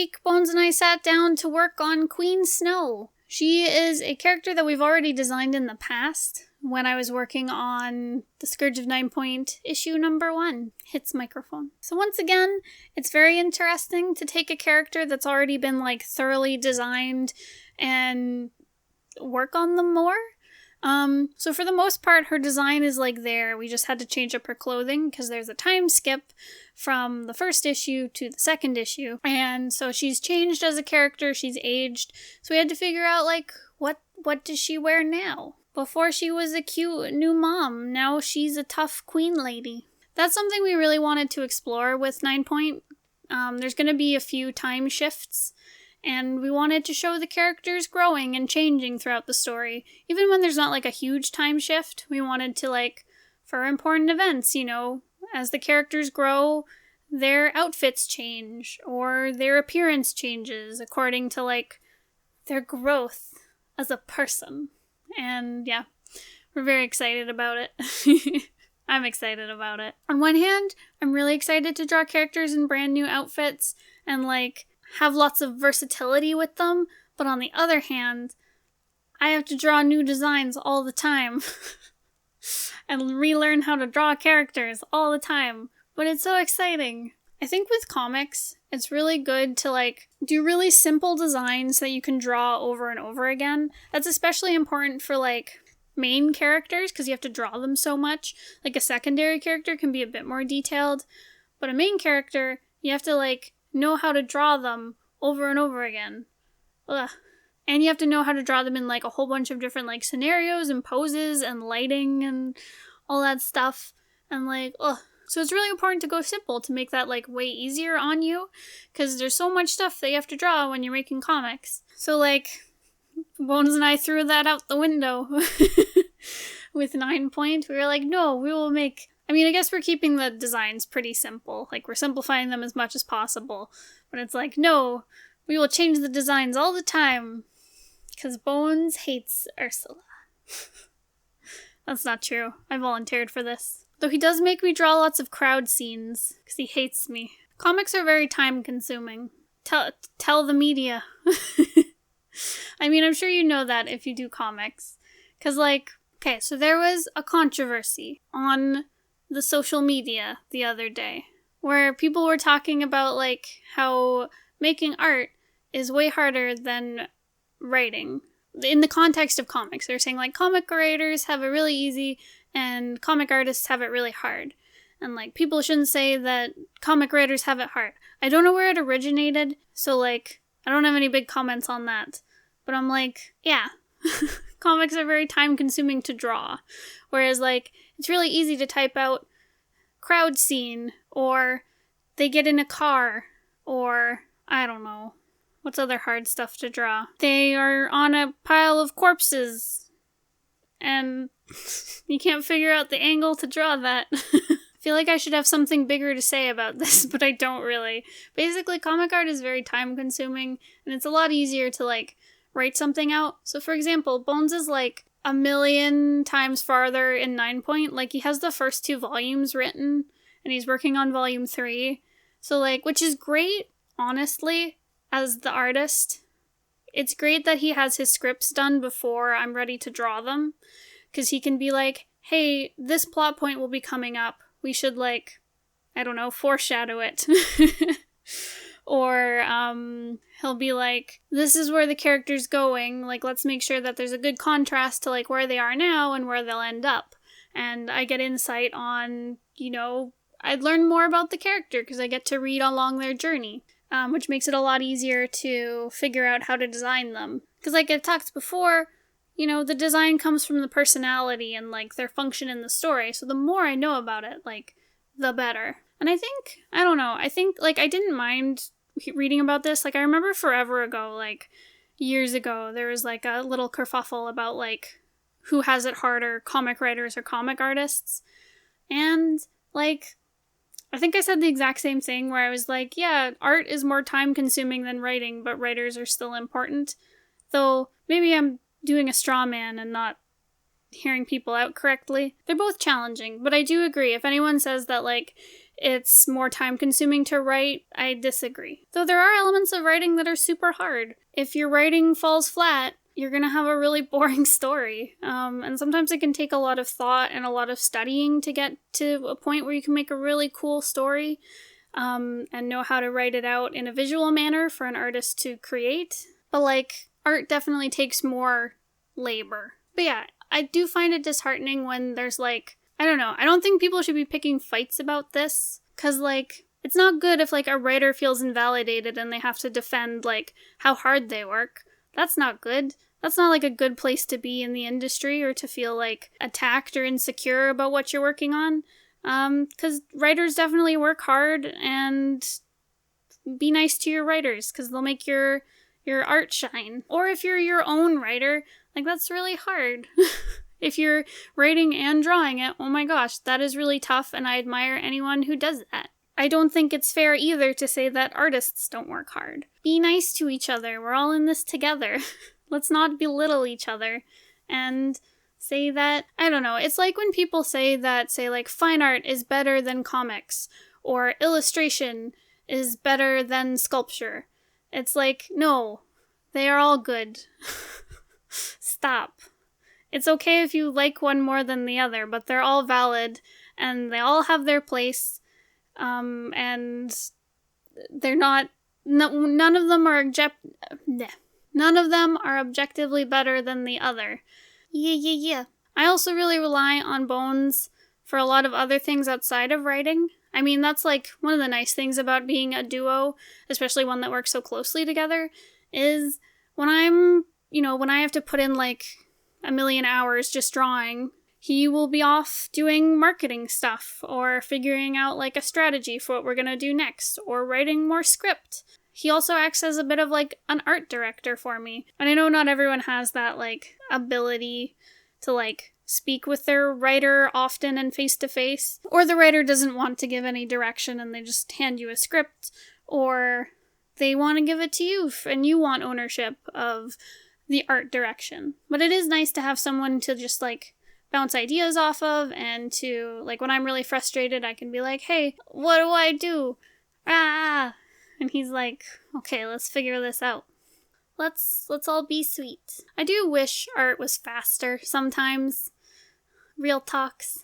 week, Bones and I sat down to work on Queen Snow. She is a character that we've already designed in the past when I was working on the Scourge of 9 Point issue number 1. Hits microphone. So once again, it's very interesting to take a character that's already been thoroughly designed and work on them more. So for the most part, her design is there. We just had to change up her clothing because there's a time skip from the first issue to the second issue. And so she's changed as a character, she's aged. So we had to figure out what does she wear now? Before she was a cute new mom, now she's a tough queen lady. That's something we really wanted to explore with 9 Point. There's going to be a few time shifts. And we wanted to show the characters growing and changing throughout the story. Even when there's not a huge time shift, we wanted to for important events, as the characters grow, their outfits change or their appearance changes according to their growth as a person. And yeah, we're very excited about it. I'm excited about it. On one hand, I'm really excited to draw characters in brand new outfits and have lots of versatility with them, but on the other hand, I have to draw new designs all the time and relearn how to draw characters all the time, but it's so exciting. I think with comics, it's really good to do really simple designs that you can draw over and over again. That's especially important for main characters because you have to draw them so much. A secondary character can be a bit more detailed, but a main character, you have to know how to draw them over and over again. Ugh. And you have to know how to draw them in a whole bunch of different scenarios and poses and lighting and all that stuff. And ugh. So it's really important to go simple to make that way easier on you, because there's so much stuff that you have to draw when you're making comics. So Bones and I threw that out the window with 9 Point. We were no, we will make... I guess we're keeping the designs pretty simple. We're simplifying them as much as possible. But it's no, we will change the designs all the time. Because Bones hates Ursula. That's not true. I volunteered for this. Though he does make me draw lots of crowd scenes. Because he hates me. Comics are very time consuming. Tell the media. I'm sure you know that if you do comics. Because okay, so there was a controversy on the social media the other day where people were talking about how making art is way harder than writing in the context of comics. They're saying comic writers have it really easy and comic artists have it really hard, and people shouldn't say that comic writers have it hard. I don't know where it originated, so I don't have any big comments on that, but I'm yeah. Comics are very time consuming to draw, whereas it's really easy to type out crowd scene, or they get in a car, or I don't know, what's other hard stuff to draw? They are on a pile of corpses, and you can't figure out the angle to draw that. I feel I should have something bigger to say about this, but I don't really. Basically, comic art is very time consuming, and it's a lot easier to write something out. So for example, Bones is a million times farther in 9 Point. He has the first 2 volumes written, and he's working on volume 3. So which is great, honestly, as the artist. It's great that he has his scripts done before I'm ready to draw them, because he can be hey, this plot point will be coming up. We should I don't know, foreshadow it. Or, he'll be this is where the character's going, let's make sure that there's a good contrast to, where they are now and where they'll end up. And I get insight on, I'd learn more about the character, because I get to read along their journey, which makes it a lot easier to figure out how to design them. Because, I've talked before, the design comes from the personality and, their function in the story, so the more I know about it, the better. And I think, I don't know, I didn't mind reading about this. I remember forever ago, years ago, there was, a little kerfuffle about, who has it harder, comic writers or comic artists. And, I think I said the exact same thing where I was yeah, art is more time-consuming than writing, but writers are still important. Though, maybe I'm doing a straw man and not hearing people out correctly. They're both challenging, but I do agree. If anyone says that, it's more time consuming to write, I disagree. Though there are elements of writing that are super hard. If your writing falls flat, you're gonna have a really boring story. And sometimes it can take a lot of thought and a lot of studying to get to a point where you can make a really cool story, and know how to write it out in a visual manner for an artist to create. But like, art definitely takes more labor. But yeah, I do find it disheartening when there's like, I don't know, I don't think people should be picking fights about this, because like, it's not good if like a writer feels invalidated and they have to defend like how hard they work. That's not good. That's not like a good place to be in the industry, or to feel like attacked or insecure about what you're working on. Because writers definitely work hard, and be nice to your writers, because they'll make your art shine. Or if you're your own writer, like that's really hard. If you're writing and drawing it, oh my gosh, that is really tough, and I admire anyone who does that. I don't think it's fair either to say that artists don't work hard. Be nice to each other. We're all in this together. Let's not belittle each other and say that, I don't know, it's like when people say that, say like, fine art is better than comics, or illustration is better than sculpture. It's like, no, they are all good. Stop. It's okay if you like one more than the other, but they're all valid, and they all have their place, and they're not, none of them are objectively better than the other. Yeah. I also really rely on Bones for a lot of other things outside of writing. I mean, that's like one of the nice things about being a duo, especially one that works so closely together, is when when I have to put in like a million hours just drawing, he will be off doing marketing stuff, or figuring out like a strategy for what we're gonna do next, or writing more script. He also acts as a bit of like an art director for me. And I know not everyone has that like ability to like speak with their writer often and face to face, or the writer doesn't want to give any direction and they just hand you a script, or they want to give it to you and you want ownership of the art direction. But it is nice to have someone to just like bounce ideas off of, and to like, when I'm really frustrated, I can be like, hey, what do I do? And he's like, okay, let's figure this out. Let's all be sweet. I do wish art was faster sometimes. Real talks.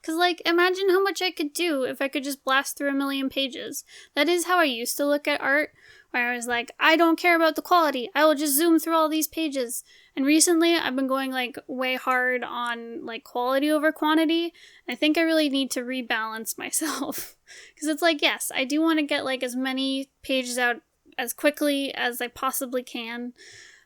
Because, like, imagine how much I could do if I could just blast through a million pages. That is how I used to look at art, where I was like, I don't care about the quality. I will just zoom through all these pages. And recently, I've been going, like, way hard on, like, quality over quantity. I think I really need to rebalance myself. Because it's like, yes, I do want to get, like, as many pages out as quickly as I possibly can.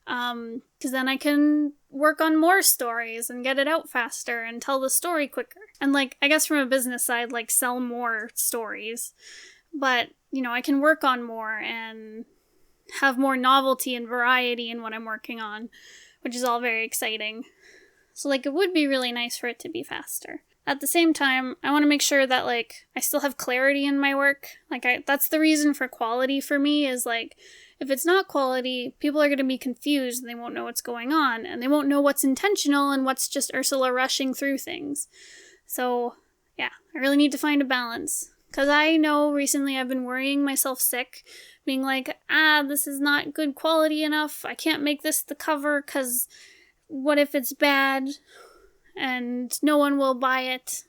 Because then I can work on more stories and get it out faster and tell the story quicker. And, like, I guess from a business side, like, sell more stories. But, I can work on more and have more novelty and variety in what I'm working on, which is all very exciting. So, like, it would be really nice for it to be faster. At the same time, I want to make sure that, like, I still have clarity in my work. Like, that's the reason for quality for me, is, like, if it's not quality, people are going to be confused and they won't know what's going on, and they won't know what's intentional and what's just Ursula rushing through things. So, yeah, I really need to find a balance. Because I know recently I've been worrying myself sick, being like, this is not good quality enough, I can't make this the cover, because what if it's bad and no one will buy it?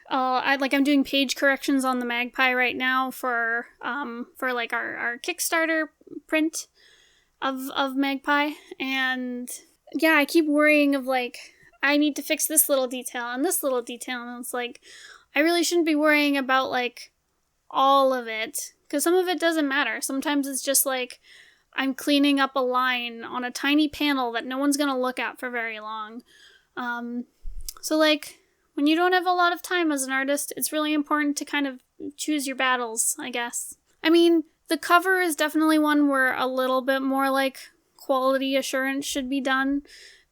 I'm doing page corrections on the Magpie right now for like our Kickstarter print of Magpie, and yeah, I keep worrying of like, I need to fix this little detail and this little detail, and it's like, I really shouldn't be worrying about like all of it, because some of it doesn't matter. Sometimes it's just like, I'm cleaning up a line on a tiny panel that no one's gonna look at for very long. So like, when you don't have a lot of time as an artist, it's really important to kind of choose your battles, I guess. I mean, the cover is definitely one where a little bit more like quality assurance should be done,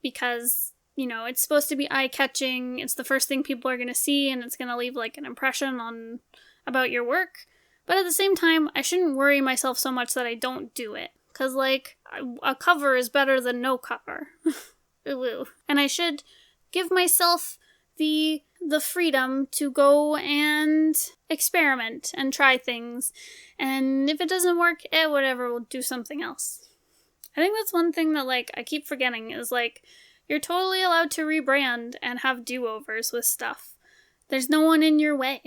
because, it's supposed to be eye-catching, it's the first thing people are going to see, and it's going to leave like an impression about your work. But at the same time, I shouldn't worry myself so much that I don't do it, because like, a cover is better than no cover. Ooh. And I should give myself the freedom to go and experiment and try things. And if it doesn't work, whatever, we'll do something else. I think that's one thing that, like, I keep forgetting is, like, you're totally allowed to rebrand and have do-overs with stuff. There's no one in your way.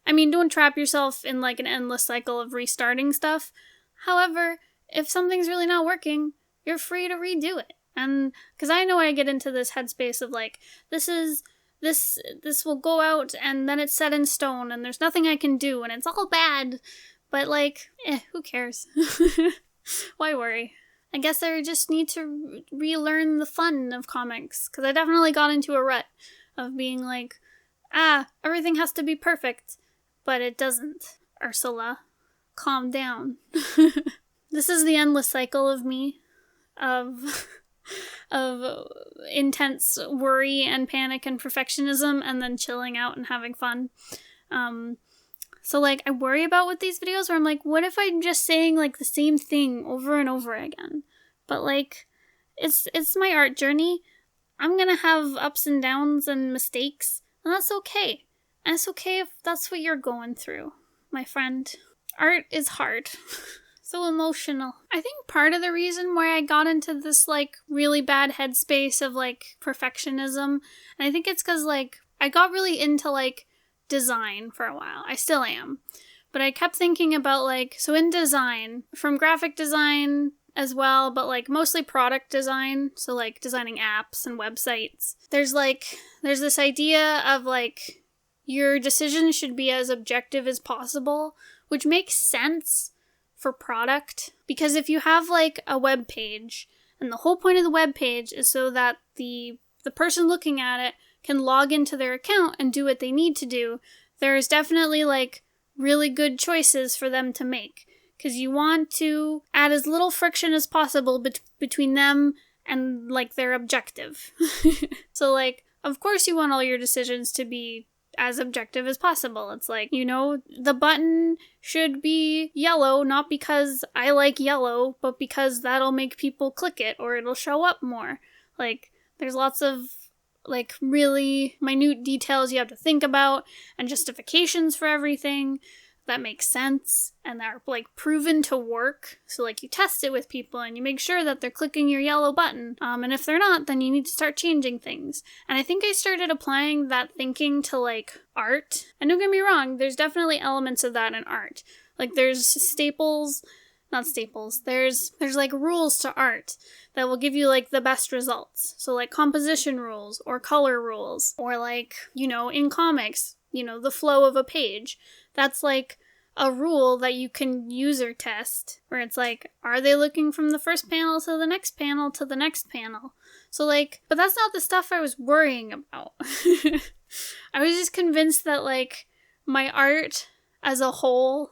I mean, don't trap yourself in, like, an endless cycle of restarting stuff. However, if something's really not working, you're free to redo it. And, because I know I get into this headspace of, like, this will go out and then it's set in stone and there's nothing I can do and it's all bad. But, like, who cares? Why worry? I guess I just need to relearn the fun of comics, because I definitely got into a rut of being like, everything has to be perfect, but it doesn't. Ursula, calm down. This is the endless cycle of me, of intense worry and panic and perfectionism, and then chilling out and having fun. So, like, I worry about with these videos where I'm like, what if I'm just saying, like, the same thing over and over again? But, like, it's my art journey. I'm gonna have ups and downs and mistakes, and that's okay. And it's okay if that's what you're going through, my friend. Art is hard. So emotional. I think part of the reason why I got into this, like, really bad headspace of, like, perfectionism, and I think it's because, like, I got really into, like, design for a while. I still am. But I kept thinking about, like, so in design, from graphic design as well, but, like, mostly product design, so, like, designing apps and websites, there's this idea of, like, your decisions should be as objective as possible, which makes sense for product, because if you have, like, a web page, and the whole point of the web page is so that the person looking at it can log into their account and do what they need to do, there's definitely, like, really good choices for them to make. Because you want to add as little friction as possible between them and, like, their objective. So, like, of course you want all your decisions to be as objective as possible. It's like, you know, the button should be yellow, not because I like yellow, but because that'll make people click it, or it'll show up more. Like, there's lots of, like, really minute details you have to think about, and justifications for everything that make sense, and that are, like, proven to work. So, like, you test it with people, and you make sure that they're clicking your yellow button, and if they're not, then you need to start changing things. And I think I started applying that thinking to, like, art. And don't get me wrong, there's definitely elements of that in art. Like, there's there's like rules to art that will give you, like, the best results. So, like, composition rules or color rules, or, like, you know, in comics, you know, the flow of a page. That's, like, a rule that you can user test, where it's like, are they looking from the first panel to the next panel to the next panel? So, like, but that's not the stuff I was worrying about. I was just convinced that, like, my art as a whole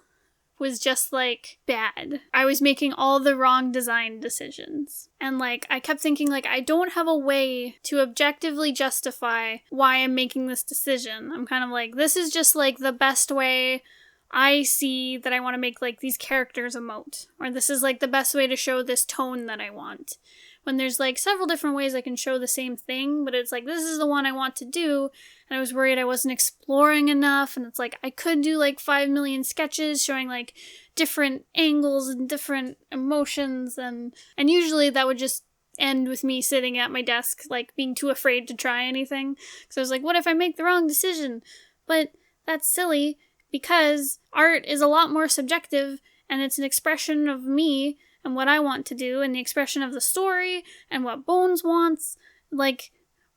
was just, like, bad. I was making all the wrong design decisions. And, like, I kept thinking, like, I don't have a way to objectively justify why I'm making this decision. I'm kind of like, this is just, like, the best way I see that I want to make, like, these characters emote. Or this is, like, the best way to show this tone that I want. When there's, like, several different ways I can show the same thing, but it's like, this is the one I want to do, and I was worried I wasn't exploring enough, and it's like, I could do, like, 5 million sketches showing, like, different angles and different emotions, and usually that would just end with me sitting at my desk, like, being too afraid to try anything, because I was like, what if I make the wrong decision? But that's silly, because art is a lot more subjective, and it's an expression of me and what I want to do, and the expression of the story, and what Bones wants. Like,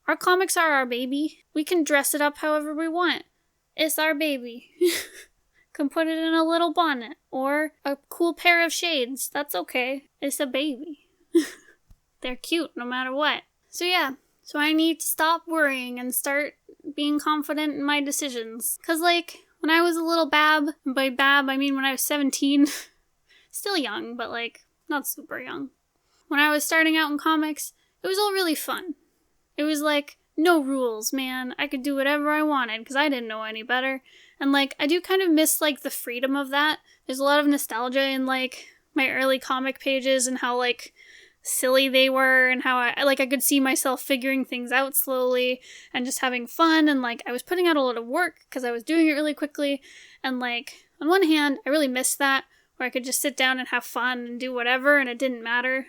our comics are our baby. We can dress it up however we want. It's our baby. Can put it in a little bonnet, or a cool pair of shades. That's okay. It's a baby. They're cute no matter what. So yeah, so I need to stop worrying and start being confident in my decisions. Cause, like, when I was a little bab, and by bab I mean when I was 17, still young, but, like, not super young. When I was starting out in comics, it was all really fun. It was like, no rules, man. I could do whatever I wanted, because I didn't know any better. And, like, I do kind of miss, like, the freedom of that. There's a lot of nostalgia in, like, my early comic pages, and how, like, silly they were and how I could see myself figuring things out slowly and just having fun, and like I was putting out a lot of work because I was doing it really quickly, and like on one hand I really missed that, where I could just sit down and have fun and do whatever and it didn't matter.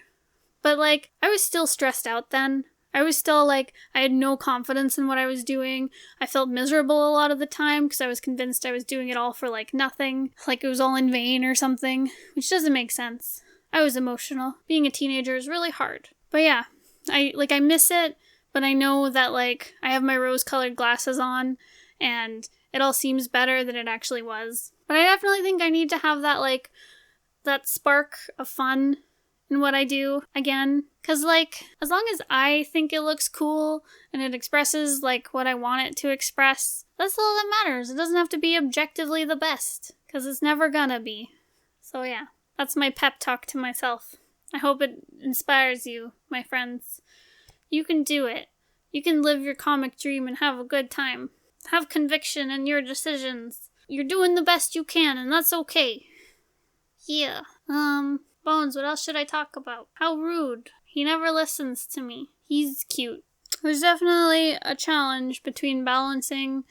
But like I was still stressed out then. I was still like, I had no confidence in what I was doing. I felt miserable a lot of the time because I was convinced I was doing it all for like nothing, like it was all in vain or something, which doesn't make sense. I was emotional. Being a teenager is really hard. But yeah, I miss it, but I know that like I have my rose-colored glasses on and it all seems better than it actually was. But I definitely think I need to have that like that spark of fun in what I do again. Because, like, as long as I think it looks cool and it expresses, like, what I want it to express, that's all that matters. It doesn't have to be objectively the best, because it's never gonna be. So, yeah, that's my pep talk to myself. I hope it inspires you, my friends. You can do it. You can live your comic dream and have a good time. Have conviction in your decisions. You're doing the best you can, and that's okay. Yeah. Bones, what else should I talk about? How rude. He never listens to me. He's cute. There's definitely a challenge between balancing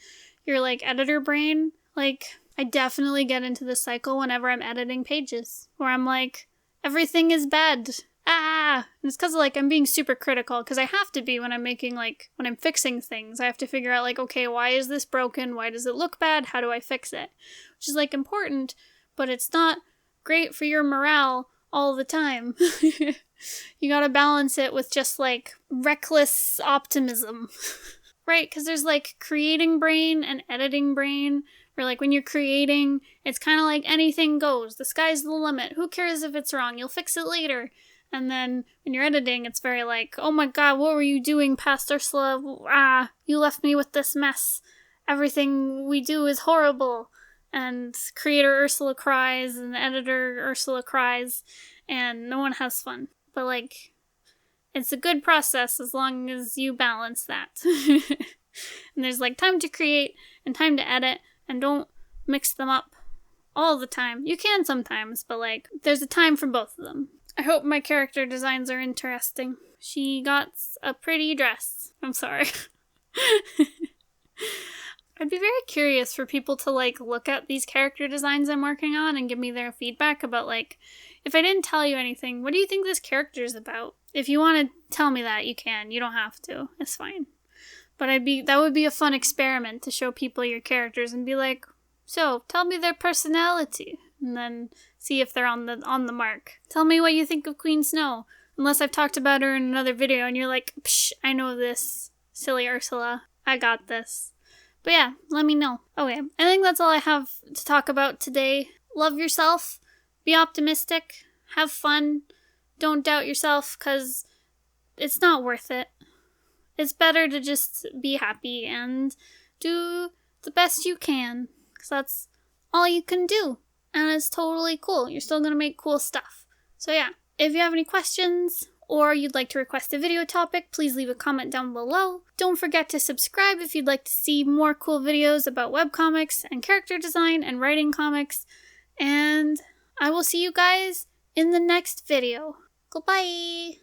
your, like, editor brain. Like, I definitely get into this cycle whenever I'm editing pages, where I'm like, everything is bad. And it's because, like, I'm being super critical, because I have to be when I'm making, like, when I'm fixing things. I have to figure out, like, okay, why is this broken? Why does it look bad? How do I fix it? Which is, like, important, but it's not great for your morale all the time. You gotta balance it with just, like, reckless optimism. Right? Because there's, like, creating brain and editing brain, where, like, when you're creating, it's kind of like anything goes. The sky's the limit. Who cares if it's wrong? You'll fix it later. And then when you're editing, it's very like, oh my god, what were you doing, past Ursula? You left me with this mess. Everything we do is horrible. And creator Ursula cries, and editor Ursula cries, and no one has fun. But, like, it's a good process as long as you balance that. And there's, like, time to create and time to edit, and don't mix them up all the time. You can sometimes, but, like, there's a time for both of them. I hope my character designs are interesting. She got a pretty dress. I'm sorry. I'd be very curious for people to, like, look at these character designs I'm working on and give me their feedback about, like, if I didn't tell you anything, what do you think this character is about? If you want to tell me that, you can. You don't have to. It's fine. But that would be a fun experiment to show people your characters and be like, so, tell me their personality. And then see if they're on the mark. Tell me what you think of Queen Snow. Unless I've talked about her in another video and you're like, psh, I know this. Silly Ursula. I got this. But yeah, let me know. Okay, I think that's all I have to talk about today. Love yourself. Be optimistic. Have fun. Don't doubt yourself, because it's not worth it. It's better to just be happy and do the best you can, because that's all you can do. And it's totally cool. You're still going to make cool stuff. So yeah, if you have any questions, or you'd like to request a video topic, please leave a comment down below. Don't forget to subscribe if you'd like to see more cool videos about webcomics and character design and writing comics. And I will see you guys in the next video. Goodbye!